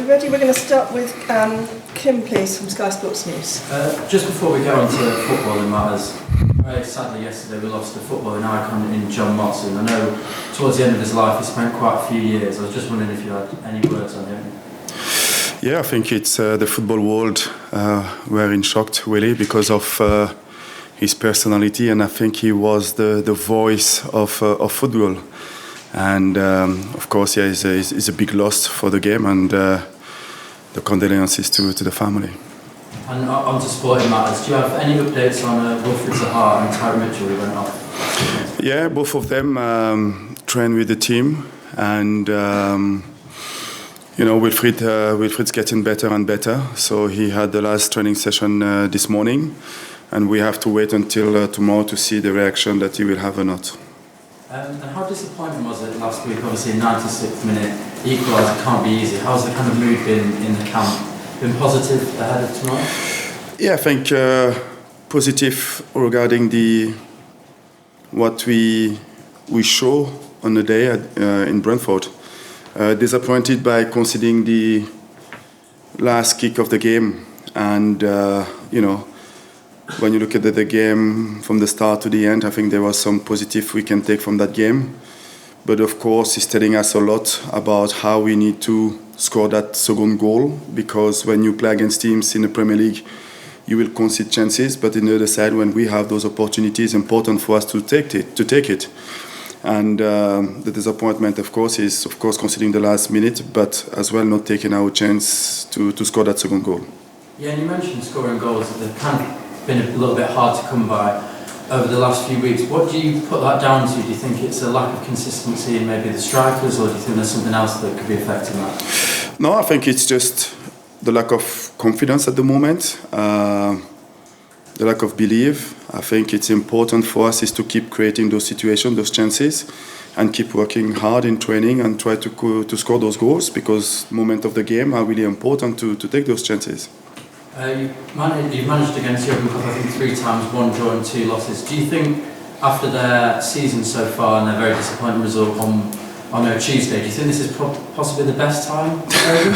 ready? We're going to start with Kim, please, from Sky Sports News. Just before we go on to footballing matters, very sadly yesterday we lost a footballing icon in John Motson. I know towards the end of his life he spent quite a few years. I was just wondering if you had any words on him. Yeah, I think it's the football world were in shock really because of his personality, and I think he was the voice of football. And of course, yeah, it's a big loss for the game, and the condolences to the family. And on to sporting matters, do you have any updates on Wilfried Zaha and Tyron Mitchell who went off? Yeah, both of them train with the team, and Wilfried's getting better and better. So he had the last training session this morning, and we have to wait until tomorrow to see the reaction that he will have or not. And how disappointing was it last week? Obviously, 96th minute equaliser can't be easy. How's the kind of mood been in the camp? Been positive ahead of tomorrow? Yeah, I think positive regarding what we show on the day in Brentford. Disappointed by conceding the last kick of the game, and when you look at the game from the start to the end, I think there was some positive we can take from that game. But of course, it's telling us a lot about how we need to score that second goal, because when you play against teams in the Premier League, you will concede chances. But on the other side, when we have those opportunities, it's important for us to take it. And the disappointment, of course, is conceding the last minute, but as well not taking our chance to score that second goal. Yeah, and you mentioned scoring goals. They've kind of been a little bit hard to come by over the last few weeks. What do you put that down to? Do you think it's a lack of consistency in maybe the strikers, or do you think there's something else that could be affecting that? No, I think it's just the lack of confidence at the moment, the lack of belief. I think it's important for us is to keep creating those situations, those chances, and keep working hard in training and try to score those goals, because moment of the game are really important to take those chances. You've managed against Liverpool, I think 3 times, 1 draw and 2 losses. Do you think after their season so far and their very disappointing result on Tuesday, do you think this is possibly the best time to play them?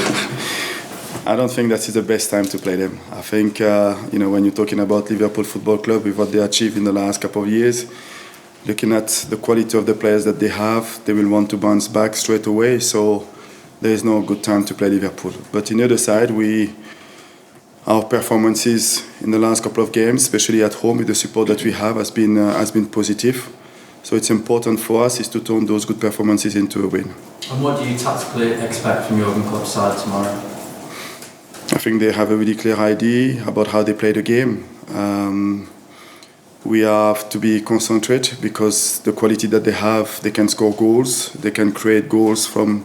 I don't think that is the best time to play them. I think when you're talking about Liverpool Football Club with what they achieved in the last couple of years, looking at the quality of the players that they have, they will want to bounce back straight away. So there is no good time to play Liverpool. But on the other side, our performances in the last couple of games, especially at home with the support that we have, has been positive. So it's important for us is to turn those good performances into a win. And what do you tactically expect from Jurgen Klopp's side tomorrow? I think they have a really clear idea about how they play the game. We have to be concentrated because the quality that they have, they can score goals, they can create goals from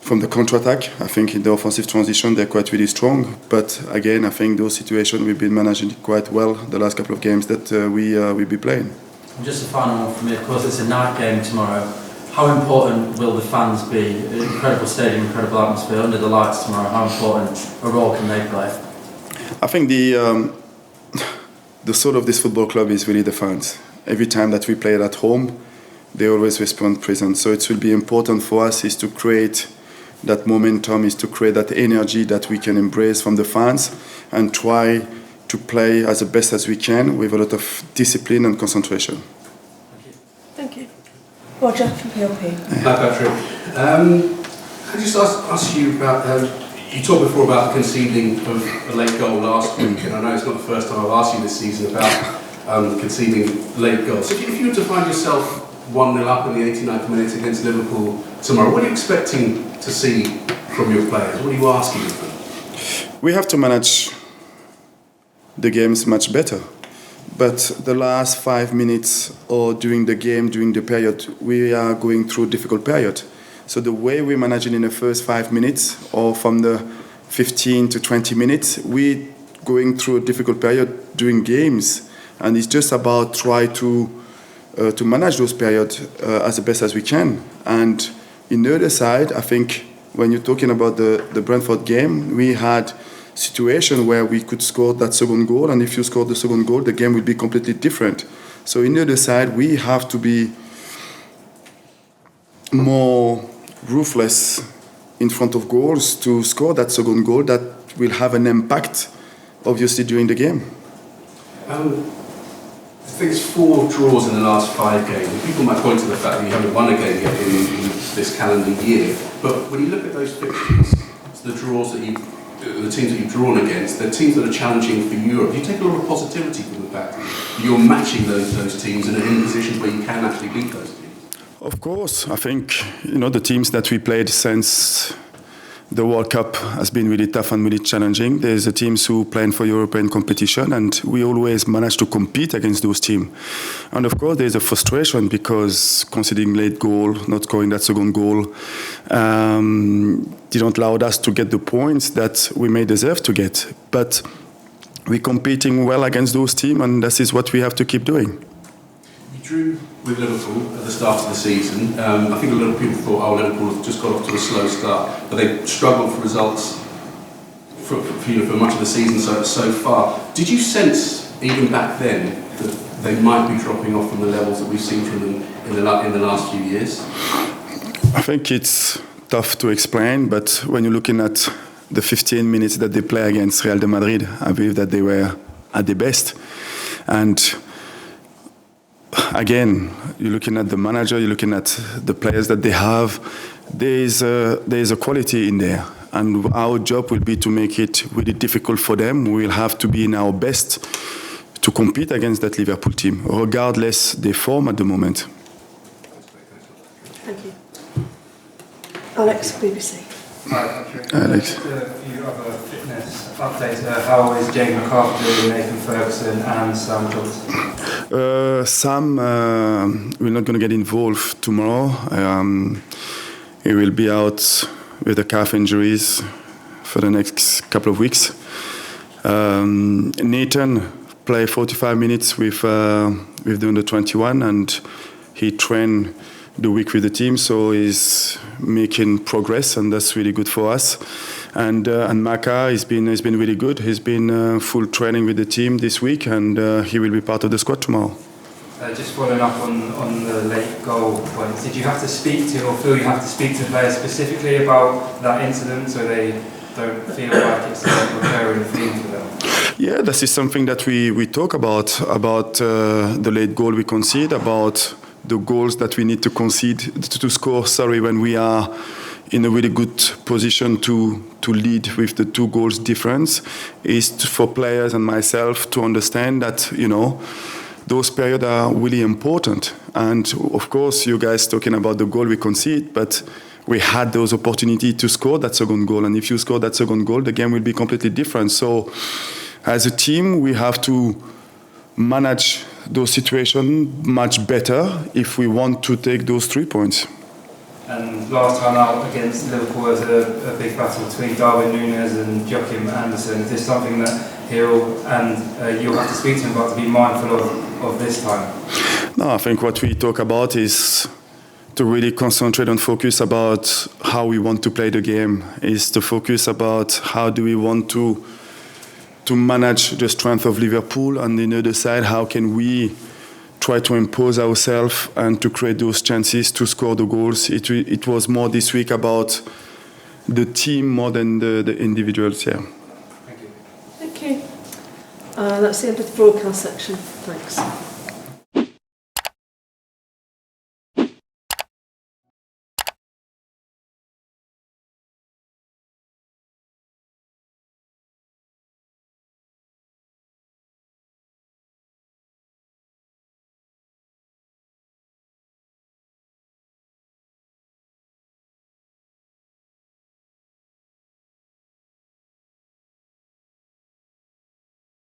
the counter-attack. I think in the offensive transition they're quite really strong. But again, I think those situations we've been managing quite well the last couple of games that we'll be playing. And just a final one from me, of course it's a night game tomorrow. How important will the fans be? Incredible stadium, incredible atmosphere under the lights tomorrow. How important a role can they play? I think the soul of this football club is really the fans. Every time that we play it at home, they always respond present. So it will be important for us is to create that momentum, is to create that energy that we can embrace from the fans and try to play as the best as we can with a lot of discipline and concentration. Thank you. Roger from PLP. Hi Patrick. I just ask you about, you talked before about the conceding of a late goal last week, and I know it's not the first time I've asked you this season about conceding late goals. So if you were to find yourself 1-0 up in the 89th minute against Liverpool tomorrow, what are you expecting to see from your players? What are you asking of them? We have to manage the games much better. But the last 5 minutes or during the game, during the period, we are going through a difficult period. So the way we manage it in the first 5 minutes or from the 15 to 20 minutes, we're going through a difficult period during games. And it's just about try to manage those periods as the best as we can. And in the other side, I think when you're talking about the Brentford game, we had situation where we could score that second goal, and if you score the second goal, the game will be completely different. So in the other side, we have to be more ruthless in front of goals to score that second goal that will have an impact, obviously, during the game. I think it's 4 draws in the last 5 games. People might point to the fact that you haven't won a game yet in this calendar year. But when you look at those fixtures, the draws that the teams that you've drawn against, they're teams that are challenging for Europe. You take a lot of positivity from the fact that you're matching those teams and are in positions where you can actually beat those teams. Of course, I think the teams that we played since the World Cup has been really tough and really challenging. There's the teams who plan for European competition, and we always manage to compete against those teams. And of course, there's a frustration because conceding late goal, not scoring that second goal, didn't allow us to get the points that we may deserve to get. But we're competing well against those teams, and this is what we have to keep doing. You drew with Liverpool at the start of the season. I think a lot of people thought, Liverpool have just got off to a slow start, but they've struggled for results for much of the season so far. Did you sense, even back then, that they might be dropping off from the levels that we've seen from them in the last few years? I think it's tough to explain, but when you're looking at the 15 minutes that they play against Real de Madrid, I believe that they were at their best. And again, you're looking at the manager, you're looking at the players that they have. There's a quality in there, and our job will be to make it really difficult for them. We'll have to be in our best to compete against that Liverpool team, regardless their form at the moment. Thank you. Alex, BBC. Hi, Patrick. Alex. Just a few other fitness updates. How is James McCarthy doing, Nathan Ferguson and Sam Johnson? Sam, we're not going to get involved tomorrow. He will be out with the calf injuries for the next couple of weeks. Nathan played 45 minutes with the under-21, and he trained the week with the team, so he's making progress, and that's really good for us. And Maka has been really good. He's been full training with the team this week, and he will be part of the squad tomorrow. Just following up on the late goal point, did you have to speak to, or feel you have to speak to players specifically about that incident so they don't feel like it's a recurring theme for them? Yeah, this is something that we talk about the late goal we concede, about the goals that we need to concede, to score, when we are in a really good position to lead with the 2 goals difference, is for players and myself to understand that, those periods are really important. And of course, you guys talking about the goal we concede, but we had those opportunities to score that second goal. And if you score that second goal, the game will be completely different. So as a team, we have to manage those situations much better if we want to take those 3 points. And last time out against Liverpool was a big battle between Darwin Núñez and Joachim Andersen. Is this something that he'll and you'll have to speak to him about to be mindful of this time? No, I think what we talk about is to really concentrate and focus about how we want to play the game, is to focus about how do we want to manage the strength of Liverpool, and on the other side, how can we try to impose ourselves and to create those chances to score the goals. It was more this week about the team more than the individuals, yeah. Thank you. Thank you. That's the end of the broadcast section. Thanks.